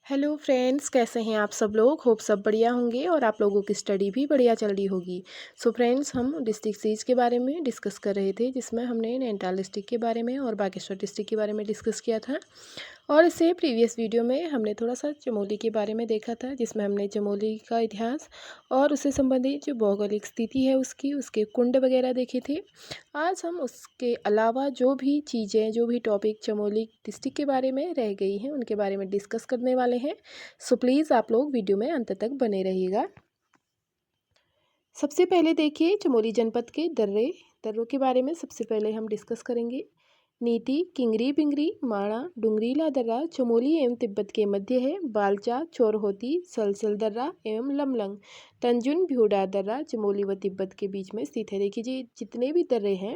Hello friends, कैसे हैं आप सब लोग। होप सब बढ़िया होंगे और आप लोगों की स्टडी भी बढ़िया चल रही होगी। सो फ्रेंड्स, हम डिस्ट्रिक्ट सीरीज के बारे में डिस्कस कर रहे थे, जिसमें हमने नैनीताल डिस्ट्रिक्ट के बारे में और बागेश्वर डिस्ट्रिक्ट के बारे में डिस्कस किया था। और इससे प्रीवियस वीडियो में हमने थोड़ा सा चमोली के बारे में देखा था, जिसमें हमने चमोली का इतिहास और उससे संबंधित जो भौगोलिक स्थिति है उसके कुंड वगैरह देखे थे। आज हम उसके अलावा जो भी चीज़ें, जो भी टॉपिक चमोली डिस्ट्रिक्ट के बारे में रह गई हैं, उनके बारे में डिस्कस करने वाले हैं। सो प्लीज़ आप लोग वीडियो में अंत तक बने रहिएगा। सबसे पहले देखिए चमोली जनपद के दर्रों के बारे में सबसे पहले हम डिस्कस करेंगे। नीति, किंगरी बिंगरी, माणा, डुंगरीला दर्रा चमोली एवं तिब्बत के मध्य है। बालचा, चोरहोती, सलसल दर्रा एवं लमलंग, तंजुन, भ्यूडा दर्रा चमोली व तिब्बत के बीच में स्थित है। देखिए जी, जितने भी दर्रे हैं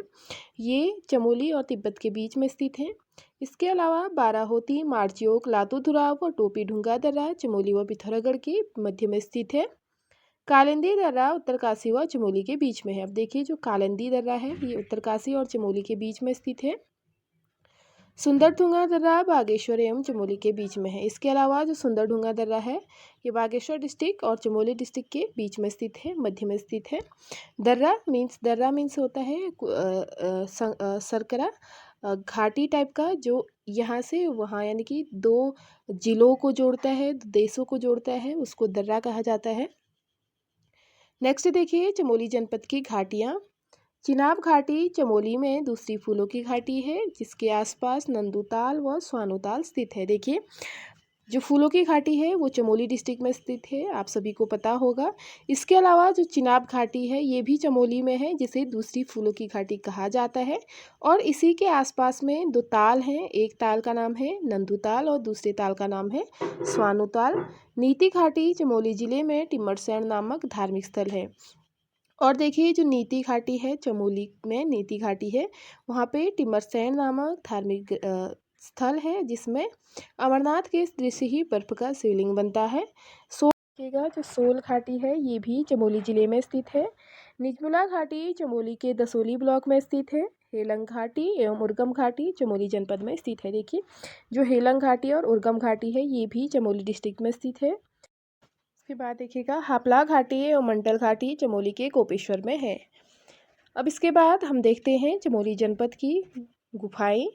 ये चमोली और तिब्बत के बीच में स्थित हैं। इसके अलावा बाराहोती, मारचियोक, लातू धुराव व टोपी ढुंगा दर्रा चमोली व पिथौरागढ़ के मध्य में स्थित है। कालिंदी दर्रा उत्तरकाशी व चमोली के बीच में है। अब देखिए, जो कालिंदी दर्रा है ये उत्तरकाशी और चमोली के बीच में स्थित है। सुंदरढूंगा दर्रा बागेश्वर एवं चमोली के बीच में है। इसके अलावा जो सुंदरढूंगा दर्रा है ये बागेश्वर डिस्ट्रिक्ट और चमोली डिस्ट्रिक्ट के बीच में स्थित है, मध्य में स्थित है। दर्रा मीन्स होता है सरकरा, घाटी टाइप का, जो यहाँ से वहाँ यानी कि दो जिलों को जोड़ता है, देशों को जोड़ता है, उसको दर्रा कहा जाता है। नेक्स्ट देखिए चमोली जनपद की घाटियाँ। चिनाब घाटी चमोली में दूसरी फूलों की घाटी है, जिसके आसपास नंदूताल व स्वानुताल स्थित है। देखिए, जो फूलों की घाटी है वो चमोली डिस्ट्रिक्ट में स्थित है, आप सभी को पता होगा। इसके अलावा जो चिनाब घाटी है ये भी चमोली में है, जिसे दूसरी फूलों की घाटी कहा जाता है। और इसी के आसपास में दो ताल हैं, एक ताल का नाम है नंदूताल और दूसरे ताल का नाम है स्वानुताल। नीति घाटी चमोली जिले में टिम्मरसैंण नामक धार्मिक स्थल है। और देखिए, जो नीति घाटी है चमोली में, नीति घाटी है वहाँ पे टिम्मरसैंण नामक धार्मिक स्थल है, जिसमें अमरनाथ के दृश्य ही बर्फ का शिवलिंग बनता है। देखिएगा, जो सोल घाटी है ये भी चमोली जिले में स्थित है। निजमुला घाटी चमोली के दसोली ब्लॉक में स्थित है। हेलंग घाटी एवं उर्गम घाटी चमोली जनपद में स्थित है। देखिए, जो हेलंग घाटी और उर्गम घाटी है ये भी चमोली डिस्ट्रिक्ट में स्थित है। इसके बाद देखिएगा, हापला घाटी और मंडल घाटी चमोली के कोपेश्वर में है। अब इसके बाद हम देखते हैं चमोली जनपद की गुफाएं।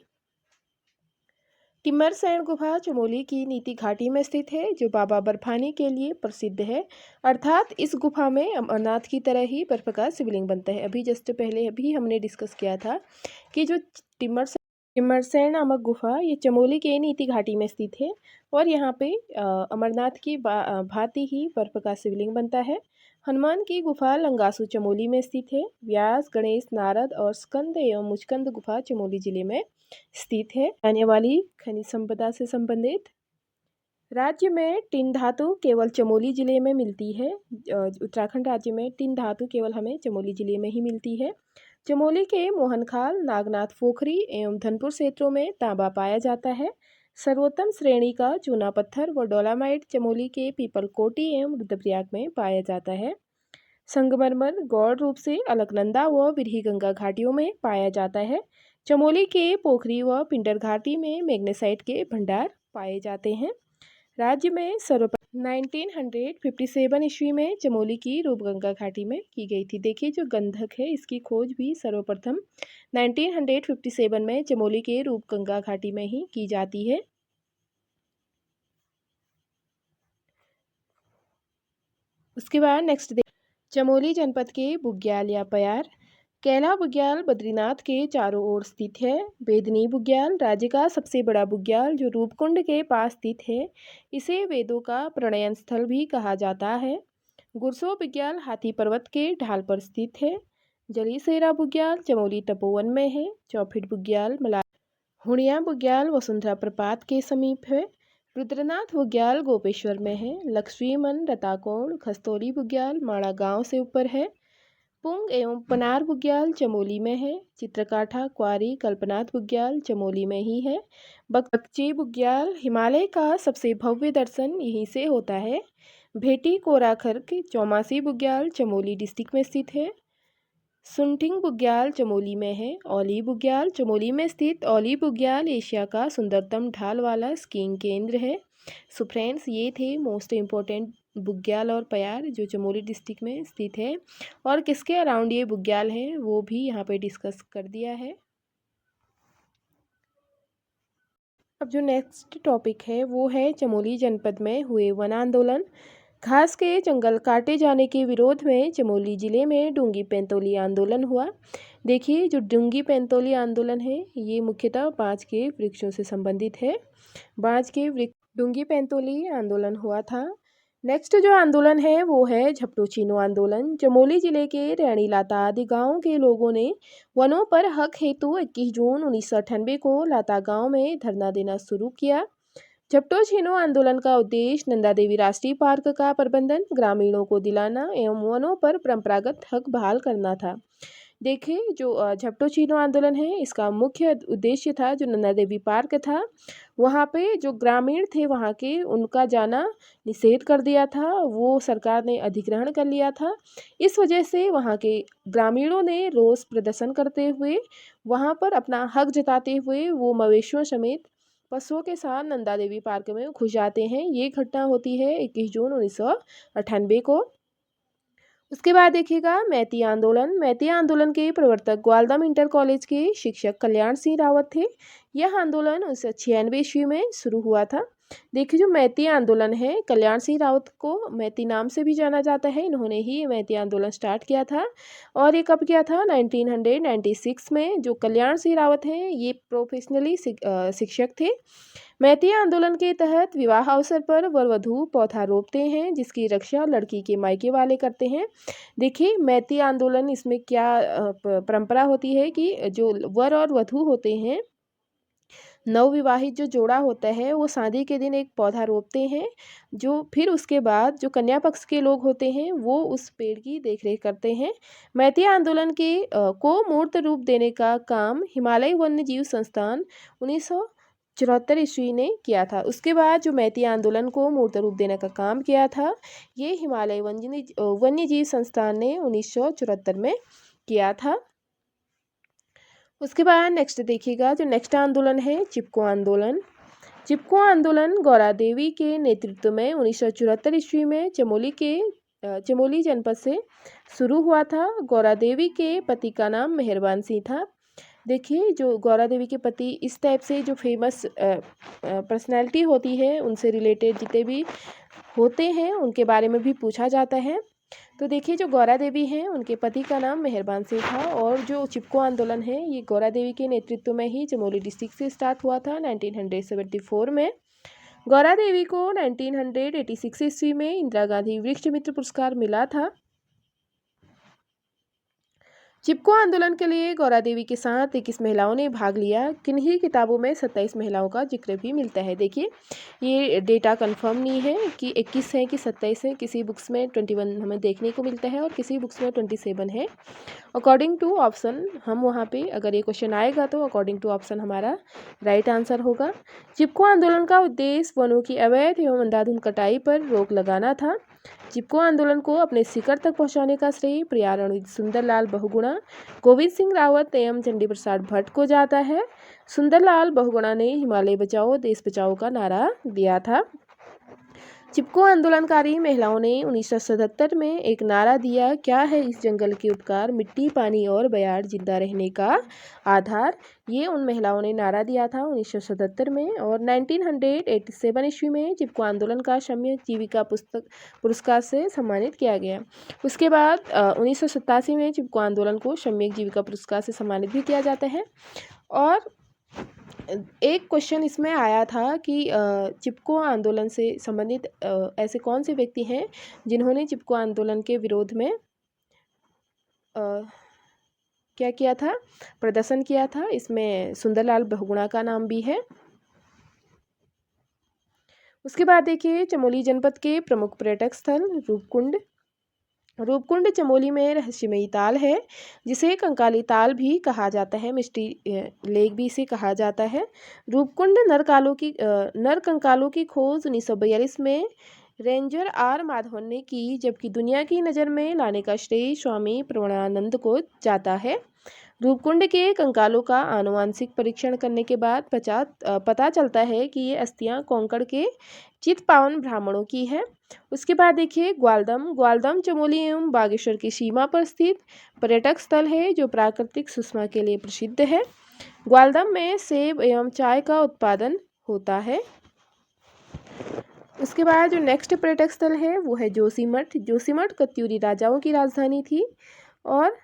टिम्मरसैंण गुफा चमोली की नीति घाटी में स्थित है, जो बाबा बर्फानी के लिए प्रसिद्ध है। अर्थात इस गुफा में अमरनाथ की तरह ही बर्फ का शिवलिंग बनता है। अभी जस्ट पहले अभी हमने डिस्कस किया था कि जो टिम्मरसैंण नामक गुफा ये चमोली के नीति घाटी में स्थित है और यहाँ पे अमरनाथ की भांति ही बर्फ का शिवलिंग बनता है। हनुमान की गुफा लंगासू चमोली में स्थित है। व्यास, गणेश, नारद और स्कंद एवं मुचकंद गुफा चमोली जिले में स्थित है। आने वाली खनिज संपदा से संबंधित। राज्य में टिन धातु केवल चमोली जिले में मिलती है। उत्तराखंड राज्य में टिन धातु केवल हमें चमोली जिले में ही मिलती है। चमोली के मोहनखाल, नागनाथ पोखरी एवं धनपुर क्षेत्रों में तांबा पाया जाता है। सर्वोत्तम श्रेणी का चूना पत्थर व डोलामाइट चमोली के पीपलकोटी एवं रुद्रप्रयाग में पाया जाता है। संगमरमर गौड़ रूप से अलकनंदा व बिरही-गंगा घाटियों में पाया जाता है। चमोली के पोखरी व पिंडर घाटी में मैग्नेसाइट के भंडार पाए जाते हैं। राज्य में सर्वप्रथम 1957 ईस्वी में चमोली की रूपगंगा घाटी में की गई थी। देखिए, जो गंधक है इसकी खोज भी सर्वप्रथम 1957 में चमोली के रूपगंगा घाटी में ही की जाती है। उसके बाद नेक्स्ट चमोली जनपद के बुग्याल या पयार। कैला बुग्याल बद्रीनाथ के चारों ओर स्थित है। वेदनी बुग्याल राज्य का सबसे बड़ा बुग्याल जो रूपकुंड के पास स्थित है। इसे वेदों का प्रणयन स्थल भी कहा जाता है। गुरसो बुग्याल हाथी पर्वत के ढाल पर स्थित है। जलीसेरा बुग्याल चमोली तपोवन में है। चौफिट बुग्याल हुणिया बुग्याल वसुंधरा प्रपात के समीप है। रुद्रनाथ बुग्याल गोपेश्वर में है। लक्ष्मीमन, रताकोण, खस्तौली बुग्याल माणा गांव से ऊपर है। पुंग एवं पनार बुग्याल चमोली में है। चित्रकाठा, क्वारी, कल्पनाथ बुग्याल चमोली में ही है। बकची बुग्याल हिमालय का सबसे भव्य दर्शन यहीं से होता है। भेटी कोराखर्क चौमासी बुग्याल चमोली डिस्ट्रिक्ट में स्थित है। सुनटिंग बुग्याल चमोली में है। औली बुग्याल चमोली में स्थित औली बुग्याल एशिया का सुंदरतम ढाल वाला स्कीइंग केंद्र है। सो फ्रेंड्स, ये थे मोस्ट इम्पोर्टेंट बुग्याल और पयार जो चमोली डिस्ट्रिक्ट में स्थित है, और किसके अराउंड ये बुग्याल है वो भी यहाँ पे डिस्कस कर दिया है। अब जो नेक्स्ट टॉपिक है वो है चमोली जनपद में हुए वन आंदोलन। घास के जंगल काटे जाने के विरोध में चमोली जिले में डूंगी पैंतोली आंदोलन हुआ। देखिए, जो डूंगी पैंतोली आंदोलन है ये मुख्यतः बांज के वृक्षों से संबंधित है। बांज के वृक्ष डूंगी पैंतोली आंदोलन हुआ था। नेक्स्ट जो आंदोलन है वो है झपटो चीनो आंदोलन। चमोली जिले के रैणी लाता आदि गांव के लोगों ने वनों पर हक हेतु 21 जून 1998 को लाता गांव में धरना देना शुरू किया। झपटो चीनो आंदोलन का उद्देश्य नंदा देवी राष्ट्रीय पार्क का प्रबंधन ग्रामीणों को दिलाना एवं वनों पर परंपरागत हक बहाल करना था। देखिए, जो झपटो चीनो आंदोलन है इसका मुख्य उद्देश्य था, जो नंदा देवी पार्क था वहाँ पे जो ग्रामीण थे वहाँ के उनका जाना निषेध कर दिया था, वो सरकार ने अधिग्रहण कर लिया था। इस वजह से वहाँ के ग्रामीणों ने रोष प्रदर्शन करते हुए वहाँ पर अपना हक जताते हुए वो मवेशियों समेत पशुओं के साथ नंदा देवी पार्क में घुस जाते हैं। ये घटना होती है 21 जून 1998 को। उसके बाद देखिएगा मैती आंदोलन। मैती आंदोलन के प्रवर्तक ग्वालदम इंटर कॉलेज के शिक्षक कल्याण सिंह रावत थे। यह आंदोलन 1996 ईस्वी में शुरू हुआ था। देखिए, जो मैती आंदोलन है कल्याण सिंह रावत को मैती नाम से भी जाना जाता है, इन्होंने ही मैती आंदोलन स्टार्ट किया था। और ये कब किया था? 1996 में। जो कल्याण सिंह रावत हैं ये प्रोफेशनली शिक्षक थे। मैती आंदोलन के तहत विवाह अवसर पर वर वधू पौधा रोपते हैं जिसकी रक्षा लड़की के मायके वाले करते हैं। देखिए, मैती आंदोलन इसमें क्या परंपरा होती है कि जो वर और वधू होते हैं, नवविवाहित जो जोड़ा होता है वो शादी के दिन एक पौधा रोपते हैं, जो फिर उसके बाद जो कन्या पक्ष के लोग होते हैं वो उस पेड़ की देखरेख करते हैं। मैती आंदोलन के को मूर्त रूप देने का काम हिमालय वन्य जीव संस्थान 1974 ईस्वी ने किया था। उसके बाद जो मैती आंदोलन को मूर्त रूप देने का काम किया था ये हिमालय वन्य जीव संस्थान ने 1974 में किया था। उसके बाद नेक्स्ट देखिएगा, जो नेक्स्ट आंदोलन है चिपको आंदोलन। चिपको आंदोलन गौरा देवी के नेतृत्व में 1974 ईस्वी में चमोली जनपद से शुरू हुआ था। गौरा देवी के पति का नाम मेहरबान सिंह था। देखिए, जो गौरा देवी के पति इस टाइप से जो फेमस पर्सनैलिटी होती है उनसे रिलेटेड जितने भी होते हैं उनके बारे में भी पूछा जाता है। तो देखिए, जो गौरा देवी हैं उनके पति का नाम मेहरबान सिंह था, और जो चिपको आंदोलन है ये गौरा देवी के नेतृत्व में ही चमोली डिस्ट्रिक्ट से स्टार्ट हुआ था 1974 में। गौरा देवी को 1986 ईस्वी में इंदिरा गांधी वृक्ष मित्र पुरस्कार मिला था। चिपको आंदोलन के लिए गौरा देवी के साथ 21 महिलाओं ने भाग लिया। किन्हीं किताबों में 27 महिलाओं का जिक्र भी मिलता है। देखिए, ये डेटा कंफर्म नहीं है कि 21 है कि 27 है। किसी बुक्स में 21 हमें देखने को मिलता है और किसी बुक्स में 27 है। अकॉर्डिंग टू ऑप्शन हम वहाँ पे अगर ये क्वेश्चन आएगा तो अकॉर्डिंग टू ऑप्शन हमारा राइट आंसर होगा। चिपको आंदोलन का उद्देश्य वनों की अवैध एवं अंधाधुंध कटाई पर रोक लगाना था। चिपको आंदोलन को अपने शिखर तक पहुंचाने का श्रेय पर्यावरणविद सुंदरलाल बहुगुणा, गोविंद सिंह रावत एवं चंडी प्रसाद भट्ट को जाता है। सुंदरलाल बहुगुणा ने हिमालय बचाओ देश बचाओ का नारा दिया था। चिपको आंदोलनकारी महिलाओं ने 1977 में एक नारा दिया, क्या है इस जंगल के उपकार, मिट्टी पानी और बयार जिंदा रहने का आधार। ये उन महिलाओं ने नारा दिया था 1977 में। और 1987 ईस्वी में चिपको आंदोलन का सम्यक जीविका पुरस्कार से सम्मानित किया गया। उसके बाद 1987 में चिपको आंदोलन को सम्यक जीविका पुरस्कार से सम्मानित भी किया जाता है। और एक क्वेश्चन इसमें आया था कि चिपको आंदोलन से संबंधित ऐसे कौन से व्यक्ति हैं जिन्होंने चिपको आंदोलन के विरोध में क्या किया था, प्रदर्शन किया था। इसमें सुंदरलाल बहुगुणा का नाम भी है। उसके बाद देखिए, चमोली जनपद के प्रमुख पर्यटक स्थल रूपकुंड। रूपकुंड चमोली में रहस्यमयी ताल है जिसे कंकाली ताल भी कहा जाता है, मिस्टी लेक भी इसे कहा जाता है। रूपकुंड नर कंकालों की खोज 1942 में रेंजर आर माधवन ने की, जबकि दुनिया की नज़र में लाने का श्रेय स्वामी प्रवणानंद को जाता है। रूपकुंड के कंकालों का आनुवांशिक परीक्षण करने के बाद पता चलता है कि ये अस्थियां कोंकण के चितपावन ब्राह्मणों की है। उसके बाद देखिए ग्वालदम। ग्वालदम चमोली एवं बागेश्वर की सीमा पर स्थित पर्यटक स्थल है जो प्राकृतिक सुषमा के लिए प्रसिद्ध है। ग्वालदम में सेब एवं चाय का उत्पादन होता है। उसके बाद जो नेक्स्ट पर्यटक स्थल है वो है जोशीमठ। जोशीमठ कत्यूरी राजाओं की राजधानी थी और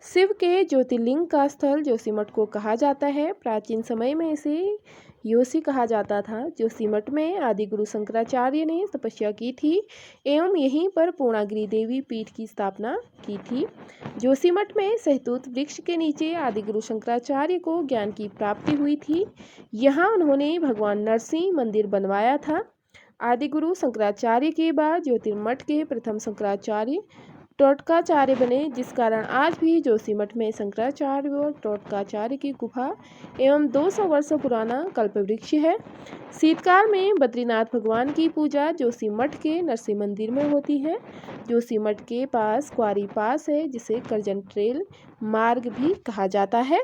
शिव के ज्योतिर्लिंग का स्थल जोशीमठ को कहा जाता है। प्राचीन समय में इसे योशी कहा जाता था। जोशीमठ में आदि गुरु शंकराचार्य ने तपस्या की थी एवं यहीं पर पूर्णागिरि देवी पीठ की स्थापना की थी। जोशीमठ में सहतूत वृक्ष के नीचे आदि गुरु शंकराचार्य को ज्ञान की प्राप्ति हुई थी। यहाँ उन्होंने भगवान नरसिंह मंदिर बनवाया था। आदि गुरु शंकराचार्य के बाद ज्योतिर्मठ के प्रथम शंकराचार्य टोटकाचार्य बने, जिस कारण आज भी जोशीमठ में शंकराचार्य और टोटकाचार्य की गुफा एवं 200 वर्ष पुराना कल्पवृक्ष है। शीतकाल में बद्रीनाथ भगवान की पूजा जोशीमठ के नरसिंह मंदिर में होती है। जोशीमठ के पास क्वारी पास है जिसे करजन ट्रेल मार्ग भी कहा जाता है।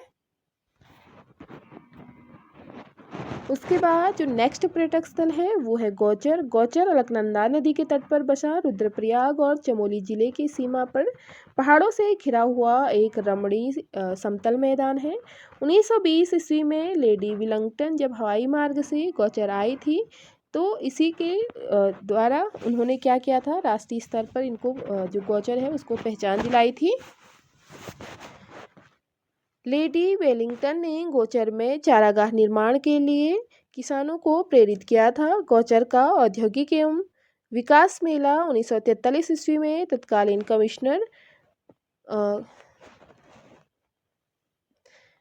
उसके बाद जो नेक्स्ट पर्यटक स्थल है वो है गौचर। गौचर अलकनंदा नदी के तट पर बसा रुद्रप्रयाग और चमोली जिले की सीमा पर पहाड़ों से घिरा हुआ एक रमणीय समतल मैदान है। 1920 ईस्वी में लेडी विलिंगटन जब हवाई मार्ग से गौचर आई थी तो इसी के द्वारा उन्होंने क्या किया था, राष्ट्रीय स्तर पर इनको जो गौचर है उसको पहचान दिलाई थी। लेडी वेलिंगटन ने गौचर में चारागाह निर्माण के लिए किसानों को प्रेरित किया था। गौचर का औद्योगिक एवं विकास मेला 1943 ईस्वी में तत्कालीन कमिश्नर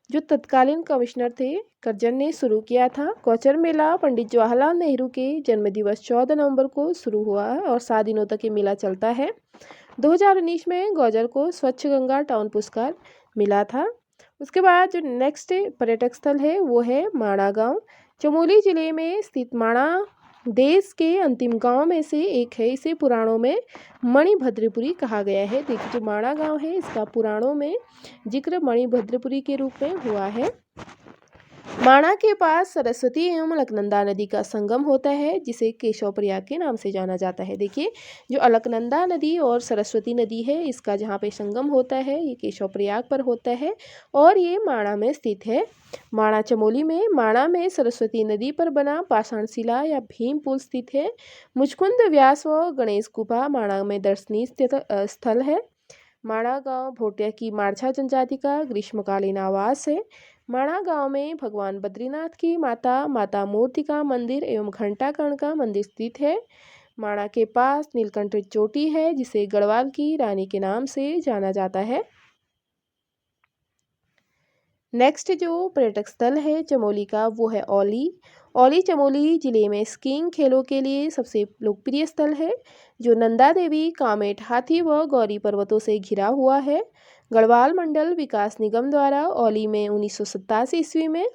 जो तत्कालीन कमिश्नर थे करजन ने शुरू किया था। गौचर मेला पंडित जवाहरलाल नेहरू के जन्मदिवस 14 नवंबर को शुरू हुआ और 7 दिनों तक ये मेला चलता है। 2019 में गौचर को स्वच्छ गंगा टाउन पुरस्कार मिला था। उसके बाद जो नेक्स्ट पर्यटक स्थल है वो है माणा गांव। चमोली जिले में स्थित माणा देश के अंतिम गांव में से एक है। इसे पुराणों में मणिभद्रपुरी कहा गया है। देखिए जो माणा गांव है इसका पुराणों में जिक्र मणिभद्रपुरी के रूप में हुआ है। माणा के पास सरस्वती एवं अलकनंदा नदी का संगम होता है जिसे केशव प्रयाग के नाम से जाना जाता है। देखिए जो अलकनंदा नदी और सरस्वती नदी है इसका जहाँ पे संगम होता है ये केशव प्रयाग पर होता है और ये माणा में स्थित है। माणा चमोली में माणा में सरस्वती नदी पर बना पाषाण शिला या भीम पुल स्थित है। मुचकुंद व्यास व गणेश गुफा माणा में दर्शनीय स्थल है। माणा गांव भोटिया की मारछा जनजाति का ग्रीष्मकालीन आवास है। माणा गांव में भगवान बद्रीनाथ की माता मूर्ति का मंदिर एवं घंटाकर्ण का मंदिर स्थित है। माणा के पास नीलकंठ चोटी है जिसे गढ़वाल की रानी के नाम से जाना जाता है। नेक्स्ट जो पर्यटक स्थल है चमोली का वो है औली। औली चमोली जिले में स्कीइंग खेलों के लिए सबसे लोकप्रिय स्थल है जो नंदा देवी, कामेट, हाथी व गौरी पर्वतों से घिरा हुआ है। गढ़वाल मंडल विकास निगम द्वारा औली में 1987 ईस्वी में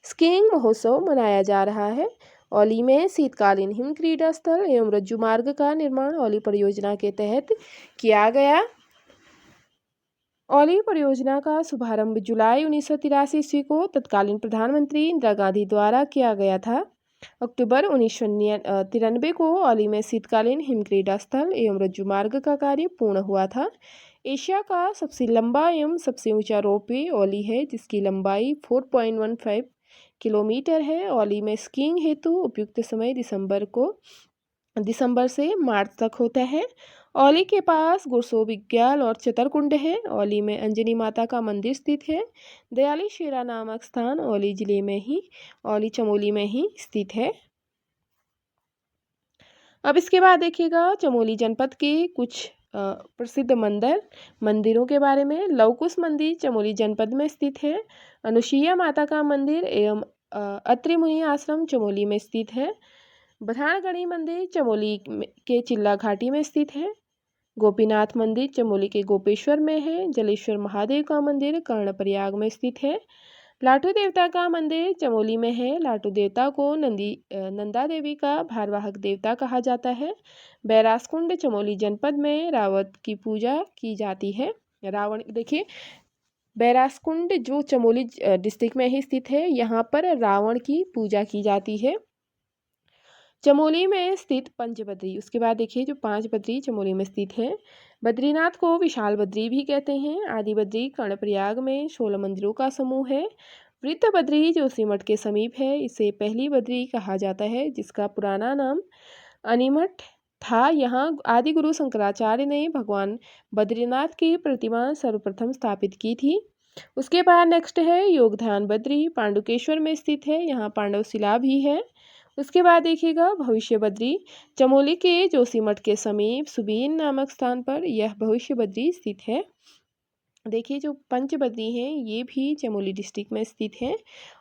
स्कीइंग महोत्सव मनाया जा रहा है। औली में शीतकालीन हिम क्रीड़ा स्थल एवं रज्जु मार्ग का निर्माण औली परियोजना के तहत किया गया। औली परियोजना का शुभारंभ जुलाई 1983 ईस्वी को तत्कालीन प्रधानमंत्री इंदिरा गांधी द्वारा किया गया था। अक्टूबर 1993 को औली में शीतकालीन हिमक्रीड़ा स्थल एवं रज्जु मार्ग का कार्य पूर्ण हुआ था। एशिया का सबसे लंबा एवं सबसे ऊंचा रोपवे औली है जिसकी लंबाई 4.15 किलोमीटर है। औली में स्कीइंग हेतु उपयुक्त समय दिसंबर से मार्च तक होता है। औली के पास गुरसो विज्ञाल और चतरकुंड है। औली में अंजनी माता का मंदिर स्थित है। दयाली शेरा नामक स्थान औली जिले में ही औली चमोली में ही स्थित है। अब इसके बाद देखिएगा चमोली जनपद के कुछ प्रसिद्ध मंदिरों के बारे में। लवकुश मंदिर चमोली जनपद में स्थित है। अनुसुईया माता का मंदिर एवं अत्रि मुनि आश्रम चमोली में स्थित है। बधाणगढ़ी मंदिर चमोली के चिल्ला घाटी में स्थित है। गोपीनाथ मंदिर चमोली के गोपेश्वर में है। जलेश्वर महादेव का मंदिर कर्णप्रयाग में स्थित है। लाटू देवता का मंदिर चमोली में है। लाटू देवता को नंदा देवी का भारवाहक देवता कहा जाता है। बैरासकुंड चमोली जनपद में रावत की पूजा की जाती है। रावण देखिए बैरासकुंड जो चमोली डिस्ट्रिक्ट में ही स्थित है, यहाँ पर रावण की पूजा की जाती है। चमोली में स्थित पंचबद्री, उसके बाद देखिए जो 5 बद्री चमोली में स्थित है। बद्रीनाथ को विशाल बद्री भी कहते हैं। आदि बद्री कर्णप्रयाग में 16 मंदिरों का समूह है। वृत्त बद्री जोशीमठ के समीप है, इसे पहली बद्री कहा जाता है, जिसका पुराना नाम अनिमठ था। यहाँ आदि गुरु शंकराचार्य ने भगवान बद्रीनाथ की प्रतिमा सर्वप्रथम स्थापित की थी। उसके बाद नेक्स्ट है योगध्यान बद्री, पांडुकेश्वर में स्थित है, यहाँ पांडव शिला भी है। उसके बाद देखिएगा भविष्य बद्री, चमोली के जोशीमठ के समीप सुबीन नामक स्थान पर यह भविष्य बद्री स्थित है। देखिए जो पंचबद्री हैं ये भी चमोली डिस्ट्रिक्ट में स्थित है,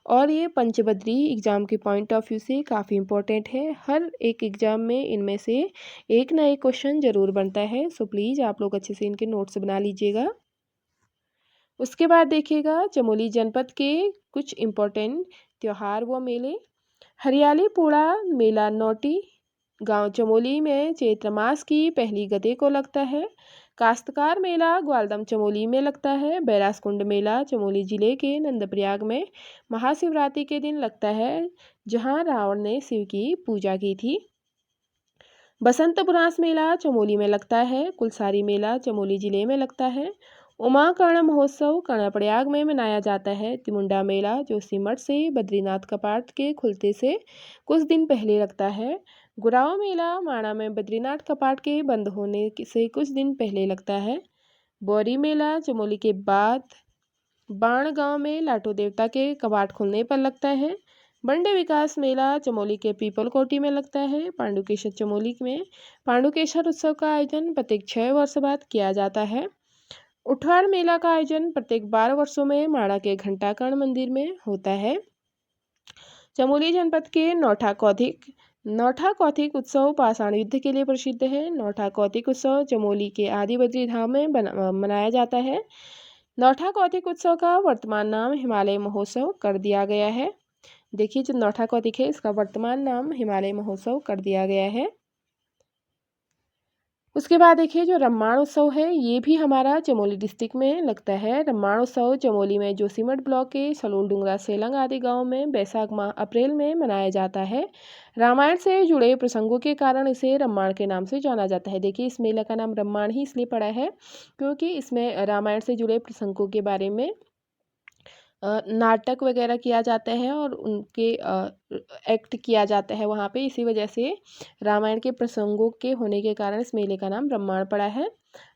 और ये पंचबद्री एग्ज़ाम के पॉइंट ऑफ व्यू से काफ़ी इंपॉर्टेंट है। हर एक एग्ज़ाम में इनमें से एक ना एक क्वेश्चन ज़रूर बनता है, सो प्लीज़ आप लोग अच्छे से इनके नोट्स बना लीजिएगा। उसके बाद देखिएगा चमोली जनपद के कुछ इम्पोर्टेंट त्यौहार व मेले। हरियाली पूड़ा मेला नौटी गांव चमोली में चैत्र मास की पहली गते को लगता है। काश्तकार मेला ग्वालदम चमोली में लगता है। बैरासकुंड मेला चमोली जिले के नंदप्रयाग में महाशिवरात्रि के दिन लगता है, जहां रावण ने शिव की पूजा की थी। बसंत पुरास मेला चमोली में लगता है। कुलसारी मेला चमोली जिले में लगता है। उमा कर्ण महोत्सव कर्णप्रयाग में मनाया जाता है। तिमुंडा मेला जोशीमठ से बद्रीनाथ कपाट के खुलते से कुछ दिन पहले लगता है। गुराव मेला माणा में बद्रीनाथ कपाट के बंद होने से कुछ दिन पहले लगता है। बौरी मेला चमोली के बाद बाण गांव में लाटो देवता के कपाट खुलने पर लगता है। बंडे विकास मेला चमोली के पीपल कोटी में लगता है। पांडुकेश्वर चमोली में पांडुकेश्वर उत्सव का आयोजन प्रत्येक 6 वर्ष बाद किया जाता है। उठार मेला का आयोजन प्रत्येक 12 वर्षों में माणा के घंटाकर्ण मंदिर में होता है। चमोली जनपद के नौठा कौथिक उत्सव पाषाण युद्ध के लिए प्रसिद्ध है। नौठा कौथिक उत्सव चमोली के आदिबद्री धाम में मनाया जाता है। नौठा कौथिक उत्सव का वर्तमान नाम हिमालय महोत्सव कर दिया गया है। देखिए जो नौठा कौथिक है इसका वर्तमान नाम हिमालय महोत्सव कर दिया गया है। उसके बाद देखिए जो रम्माण उत्सव है ये भी हमारा चमोली डिस्ट्रिक्ट में लगता है। रम्माण उत्सव चमोली में जोशीमठ ब्लॉक के सलोल डुंगरा सेलंग आदि गांव में बैसाख माह अप्रैल में मनाया जाता है। रामायण से जुड़े प्रसंगों के कारण इसे रम्माण के नाम से जाना जाता है। देखिए इस मेला का नाम रम्माण ही इसलिए पड़ा है क्योंकि इसमें रामायण से जुड़े प्रसंगों के बारे में नाटक वगैरह किया जाता है और उनके एक्ट किया जाता है वहाँ पे, इसी वजह से रामायण के प्रसंगों के होने के कारण इस मेले का नाम रम्माण पड़ा है।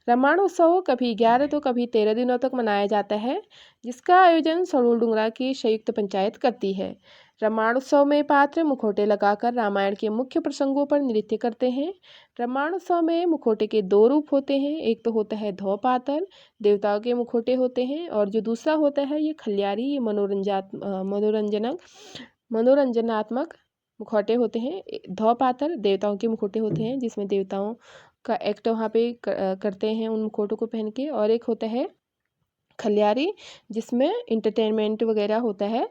रम्माण उत्सव कभी 11 तो कभी 13 दिनों तक मनाया जाता है, जिसका आयोजन सड़ोल डुंगरा की संयुक्त पंचायत करती है। रम्माण उत्सव में पात्र मुखौटे लगाकर रामायण के मुख्य प्रसंगों पर नृत्य करते हैं। रम्माण उत्सव में मुखौटे के 2 रूप होते हैं, एक तो होता है धौ पातर, देवताओं के मुखौटे होते हैं, और जो दूसरा होता है ये खलियारी, ये मनोरंजनात्मक मुखौटे होते हैं। धौ पातर देवताओं के मुखौटे होते हैं जिसमें देवताओं का एक्ट वहाँ पे करते हैं उन मुखौटों को पहन के, और एक होता है खलियारी जिसमें इंटरटेनमेंट वगैरह होता है।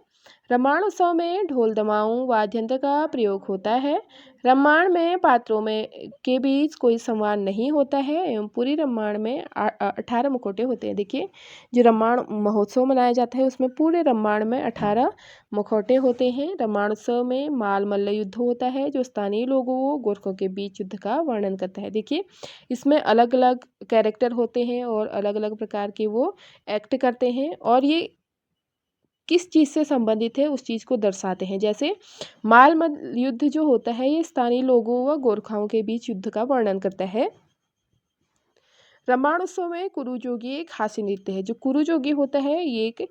रम्माण उत्सव में ढोल दमाऊं वाद्य यंत्र का प्रयोग होता है। रम्माण में पात्रों में के बीच कोई संवाद नहीं होता है एवं पूरी रम्माण में 18 मुखौटे होते हैं। देखिए जो रम्माण महोत्सव मनाया जाता है उसमें पूरे रम्माण में 18 मुखौटे होते हैं। रम्माण उत्सव में माल मल्ल युद्ध होता है जो स्थानीय लोगों व गोरखों के बीच युद्ध का वर्णन करता है। देखिए इसमें अलग अलग कैरेक्टर होते हैं और अलग अलग प्रकार के वो एक्ट करते हैं, और ये किस चीज़ से संबंधित है उस चीज़ को दर्शाते हैं। जैसे माल मल्ल युद्ध जो होता है ये स्थानीय लोगों व गोरखाओं के बीच युद्ध का वर्णन करता है। रम्माण उत्सव में कुरु जोगी एक हास्य नृत्य है। जो कुरु जोगी होता है ये एक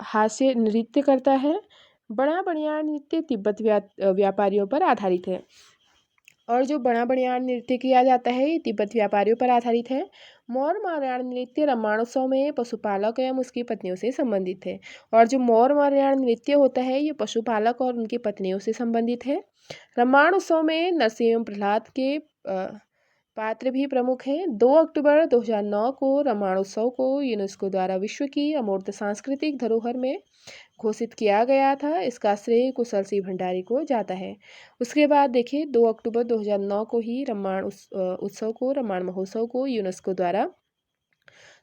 हास्य नृत्य करता है। बड़ा बनियान नृत्य तिब्बत व्यापारियों पर आधारित है, और जो बड़ा बनियान नृत्य किया जाता है ये तिब्बत व्यापारियों पर आधारित है। मौर मारयाण नृत्य रम्माण उत्सव में पशुपालक एवं उसकी पत्नियों से संबंधित है, और जो मौर मारयाण नृत्य होता है ये पशुपालक और उनकी पत्नियों से संबंधित है। रम्माण उत्सव में नरसिंह एवं प्रहलाद के पात्र भी प्रमुख हैं। 2 अक्टूबर 2009 को रम्माण उत्सव को यूनेस्को द्वारा विश्व की अमूर्त सांस्कृतिक धरोहर में घोषित किया गया था। इसका श्रेय कुशल सिंह भंडारी को जाता है। उसके बाद देखिए 2 अक्टूबर 2009 को ही रम्माण महोत्सव को यूनेस्को द्वारा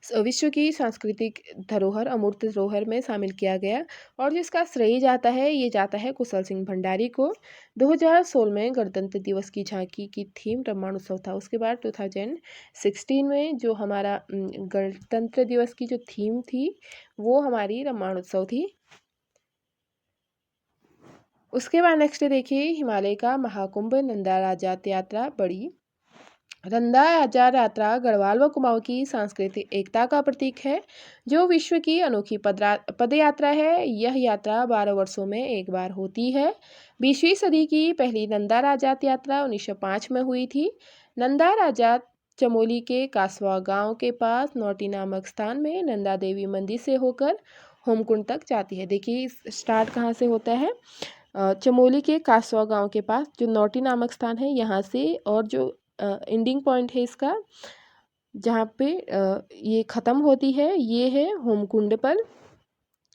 विश्व की सांस्कृतिक धरोहर अमूर्त धरोहर में शामिल किया गया और जिसका श्रेय जाता है ये जाता है कुशल सिंह भंडारी को। 2016 में गणतंत्र दिवस की झांकी की थीम रामायण उत्सव था। उसके बाद 2016 में जो हमारा गणतंत्र दिवस की जो थीम थी वो हमारी रामायण उत्सव थी। उसके बाद नेक्स्ट देखिए हिमालय का महाकुंभ नंदा राज्यात यात्रा बड़ी। नंदा आचार यात्रा गढ़वाल व कुमाऊं की सांस्कृतिक एकता का प्रतीक है जो विश्व की अनोखी पदयात्रा है। यह यात्रा 12 वर्षों में एक बार होती है। 20वीं सदी की पहली नंदा राजात यात्रा 1905 में हुई थी। नंदा राजात चमोली के कासवा गांव के पास नौटी नामक स्थान में नंदा देवी मंदिर से होकर होमकुंड तक जाती है। देखिए स्टार्ट कहाँ से होता है, चमोली के कासवा गांव के पास जो नौटी नामक स्थान है यहाँ से, और जो एंडिंग पॉइंट है इसका जहाँ पे ये ख़त्म होती है ये है होमकुंड पर।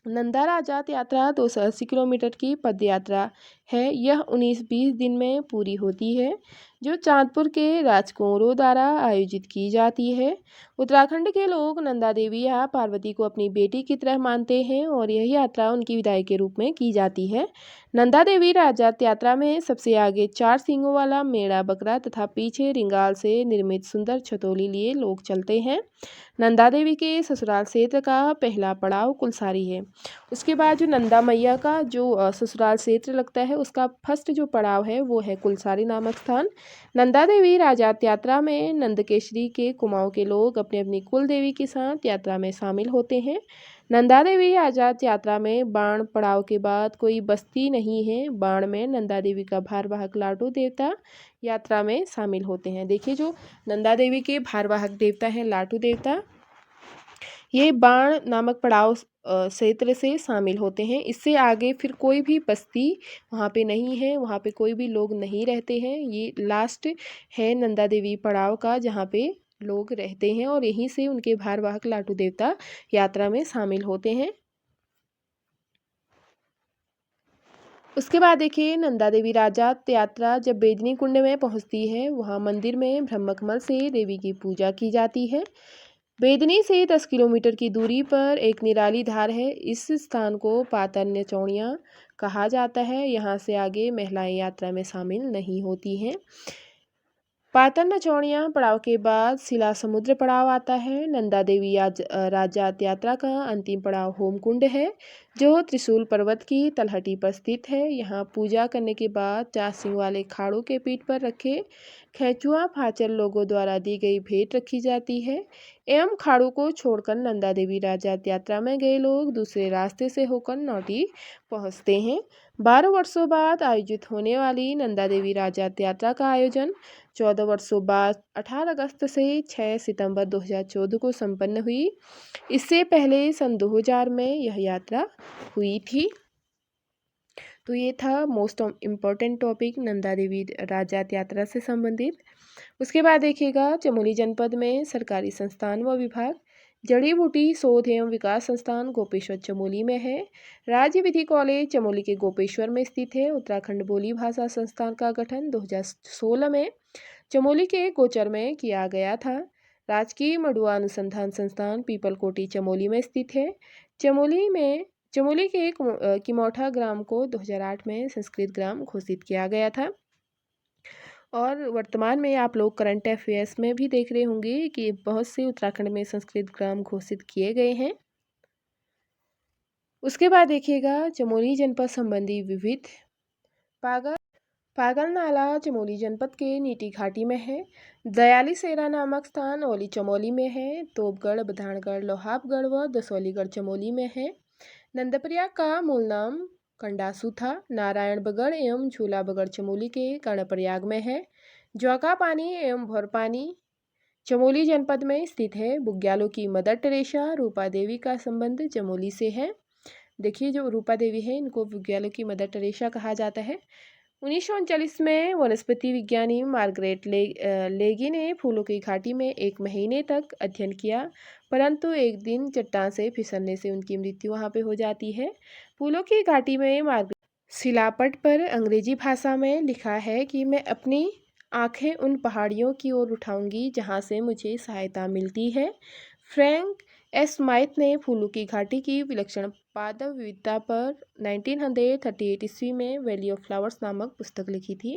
नंदा राजात यात्रा 280 किलोमीटर की पद यात्रा है। यह 19-20 दिन में पूरी होती है जो चांदपुर के राजकुंवरों द्वारा आयोजित की जाती है। उत्तराखंड के लोग नंदा देवी या पार्वती को अपनी बेटी की तरह मानते हैं और यह यात्रा उनकी विदाई के रूप में की जाती है। नंदा देवी राजात यात्रा में सबसे आगे 4 सींगों वाला मेढ़ा बकरा तथा पीछे रिंगाल से निर्मित सुंदर छतौली लिए लोग चलते हैं। नंदा देवी के ससुराल क्षेत्र का पहला पड़ाव कुलसारी है। उसके बाद जो नंदा मैया का जो ससुराल क्षेत्र लगता है उसका फर्स्ट जो पड़ाव है वो है कुलसारी नामक स्थान। नंदा देवी राजात यात्रा में नंदकेशरी के कुमाऊं के लोग अपनी अपनी कुल देवी के साथ यात्रा में शामिल होते हैं। नंदा देवी आजाद यात्रा में बाण पड़ाव के बाद कोई बस्ती नहीं है। बाण में नंदा देवी का भारवाहक लाडू देवता यात्रा में शामिल होते हैं। देखिए जो नंदा देवी के भारवाहक देवता हैं लाटू देवता, ये बाण नामक पड़ाव क्षेत्र से शामिल होते हैं। इससे आगे फिर कोई भी बस्ती वहाँ पे नहीं है, वहाँ पे कोई भी लोग नहीं रहते हैं। ये लास्ट है नंदा देवी पड़ाव का जहाँ पे लोग रहते हैं और यहीं से उनके भारवाहक लाटू देवता यात्रा में शामिल होते हैं। उसके बाद देखिए नंदा देवी राजात यात्रा जब बेदनी कुंड में पहुंचती है वहां मंदिर में ब्रह्मकमल से देवी की पूजा की जाती है। बेदनी से 10 किलोमीटर की दूरी पर एक निराली धार है। इस स्थान को पातन नचौड़ियाँ कहा जाता है। यहाँ से आगे महिलाएं यात्रा में शामिल नहीं होती हैं। पातन नचौड़ियाँ पड़ाव के बाद शिला समुद्र पड़ाव आता है। नंदा देवी राजात यात्रा का अंतिम पड़ाव होमकुंड है जो त्रिशूल पर्वत की तलहटी पर स्थित है। यहाँ पूजा करने के बाद 4 सिंह वाले खाड़ों के पीठ पर रखे खेचुआ फाचर लोगों द्वारा दी गई भेंट रखी जाती है एवं खाड़ों को छोड़कर नंदा देवी राजात यात्रा में गए लोग दूसरे रास्ते से होकर नौटी पहुँचते हैं। 12 वर्षों बाद आयोजित होने वाली नंदा देवी राजात यात्रा का आयोजन 14 वर्षों बाद 18 अगस्त से 6 सितंबर 2014 को संपन्न हुई। इससे पहले सन 2000 में यह यात्रा हुई थी। तो ये था most important topic Nanda Devi राजात यात्रा से संबंधित। उसके बाद देखिएगा चमोली जनपद में सरकारी संस्थान व विभाग। जड़ी बूटी शोध एवं विकास संस्थान गोपेश्वर चमोली में है। राज्य विधि कॉलेज चमोली के गोपेश्वर में स्थित है। उत्तराखंड बोली भाषा संस्थान का गठन 2016 में चमोली के गोचर में किया गया था। राजकीय मडुआ अनुसंधान संस्थान पीपलकोटी चमोली में स्थित है। चमोली के किमौठा ग्राम को 2008 में संस्कृत ग्राम घोषित किया गया था। और वर्तमान में आप लोग करंट अफेयर्स में भी देख रहे होंगे कि बहुत से उत्तराखंड में संस्कृत ग्राम घोषित किए गए हैं। उसके बाद देखिएगा चमोली जनपद संबंधी विविध। पागल नाला चमोली जनपद के नीटी घाटी में है। दयाली सेरा नामक स्थान ओली चमोली में है। तोपगढ़ बधानगढ़ लोहाबगढ़ व दसौलीगढ़ चमोली में है। नंदप्रयाग का मूल नाम कंडासू था। नारायण बगड़ एवं झूला बगड़ चमोली के कर्णप्रयाग में है। ज्वाका पानी एवं भौरपानी चमोली जनपद में स्थित है। बुग्यालों की मदर टेरेसा रूपा देवी का संबंध चमोली से है। देखिए जो रूपा देवी है इनको बुग्यालों की मदर टेरेसा कहा जाता है। 1939 में वनस्पति विज्ञानी मार्गरेट लेगी ने फूलों की घाटी में 1 महीने तक अध्ययन किया, परंतु एक दिन चट्टान से फिसलने से उनकी मृत्यु वहाँ पे हो जाती है। फूलों की घाटी में शिलापट पर अंग्रेजी भाषा में लिखा है कि मैं अपनी आंखें उन पहाड़ियों की ओर उठाऊंगी जहाँ से मुझे सहायता मिलती है। फ्रैंक एस स्माइथ ने फूलों की घाटी की विलक्षण पादप विविधता पर 1938 ईस्वी में वैली ऑफ फ्लावर्स नामक पुस्तक लिखी थी।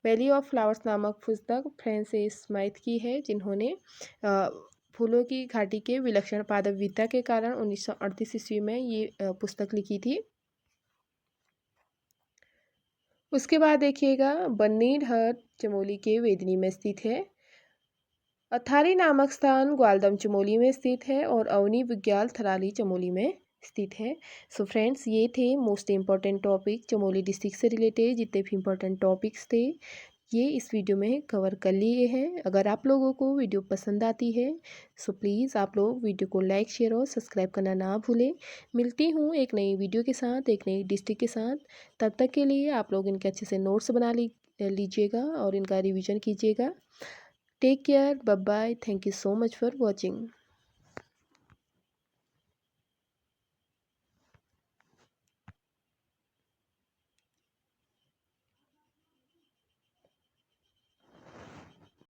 वैली ऑफ फ्लावर्स नामक पुस्तक फ्रैंक एस स्माइथ की है, जिन्होंने फूलों की घाटी के विलक्षण पादप विविधता के कारण 1938 ईस्वी में ये पुस्तक लिखी थी। उसके बाद देखिएगा बन्नीडहर चमोली के वेदनी में स्थित है। अथारी नामक स्थान ग्वालदम चमोली में स्थित है और अवनी बुग्याल थराली चमोली में स्थित है। सो फ्रेंड्स, ये थे most important topic Chamoli district से रिलेटेड जितने भी इम्पोर्टेंट टॉपिक्स थे, ये इस वीडियो में कवर कर लिए हैं। अगर आप लोगों को वीडियो पसंद आती है सो प्लीज़ आप लोग वीडियो को लाइक, शेयर और सब्सक्राइब करना ना भूलें। मिलती हूँ एक नई वीडियो के साथ, एक नई डिस्ट्रिक्ट के साथ। तब तक के लिए आप लोग इनके अच्छे से नोट्स बना लीजिएगा और इनका रिविज़न कीजिएगा। Take care. Bye bye. Thank you so much for watching.